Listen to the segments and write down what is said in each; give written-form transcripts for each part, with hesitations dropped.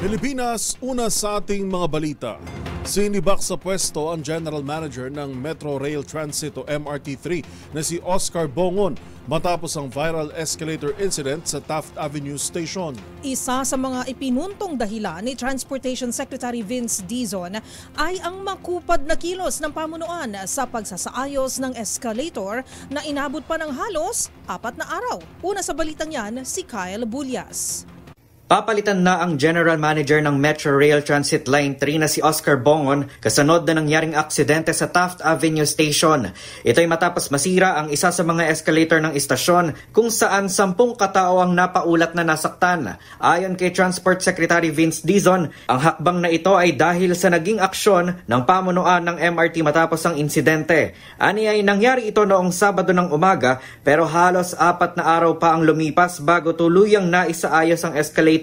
Pilipinas, una sa ating mga balita. Sinibak sa pwesto ang General Manager ng Metro Rail Transit o MRT3 na si Oscar Bongon matapos ang viral escalator incident sa Taft Avenue Station. Isa sa mga ipinuntong dahilan ni Transportation Secretary Vince Dizon ay ang makupad na kilos ng pamunuan sa pagsasaayos ng escalator na inabot pa ng halos 4 na araw. Una sa balitang yan, si Kyle Bulyas. Papalitan na ang General Manager ng Metro Rail Transit Line 3 na si Oscar Bongon kasunod na nangyaring aksidente sa Taft Avenue Station. Ito'y matapos masira ang isa sa mga escalator ng istasyon kung saan 10 katao ang napaulat na nasaktan. Ayon kay Transport Secretary Vince Dizon, ang hakbang na ito ay dahil sa naging aksyon ng pamunuan ng MRT matapos ang insidente. Ani ay nangyari ito noong Sabado ng umaga pero halos 4 na araw pa ang lumipas bago tuluyang naisaayos ang escalator.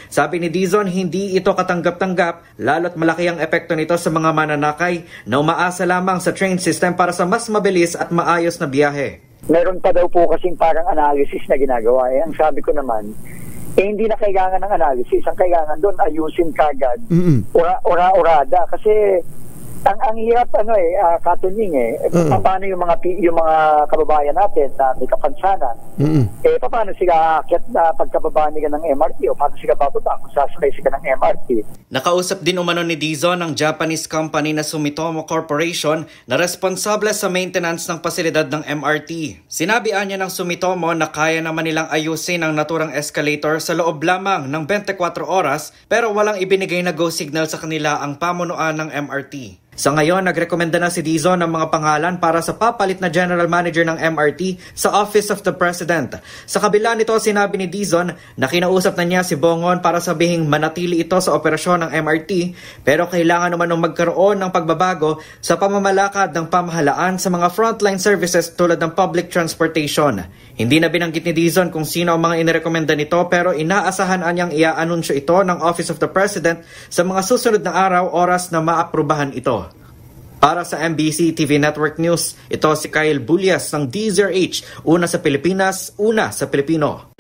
Sabi ni Dizon, hindi ito katanggap-tanggap lalo't malaki ang epekto nito sa mga mananakay na umaasa lamang sa train system para sa mas mabilis at maayos na biyahe. Meron pa daw po kasing parang analysis na ginagawa. Ang sabi ko naman, hindi na kailangan ng analysis. Ang kailangan doon, ayusin kagad. Ora-orada. Kasi ang hirap katunying paano yung mga kababayan natin na may kapansanan paano sila aakyat na pagkababa nila ng MRT o paano sila bababa kung sasakay sila ng MRT. Nakausap din umano ni Dizon ang Japanese company na Sumitomo Corporation na responsable sa maintenance ng pasilidad ng MRT. Sinabihan niya ng Sumitomo na kaya naman nilang ayusin ang naturang escalator sa loob lamang ng 24 oras pero walang ibinigay na go signal sa kanila ang pamunuan ng MRT. Sa ngayon, nagrekomenda na si Dizon ng mga pangalan para sa papalit na General Manager ng MRT sa Office of the President. Sa kabila nito, sinabi ni Dizon na kinausap na niya si Bongon para sabihing manatili ito sa operasyon ng MRT pero kailangan naman magkaroon ng pagbabago sa pamamalakad ng pamahalaan sa mga frontline services tulad ng public transportation. Hindi na binanggit ni Dizon kung sino ang mga inirekomenda nito pero inaasahan niyang i-anunsyo ito ng Office of the President sa mga susunod na araw, oras na maaprubahan ito. Para sa MBC TV Network News, ito si Kyle Bulyas ng DZRH, una sa Pilipinas, una sa Pilipino.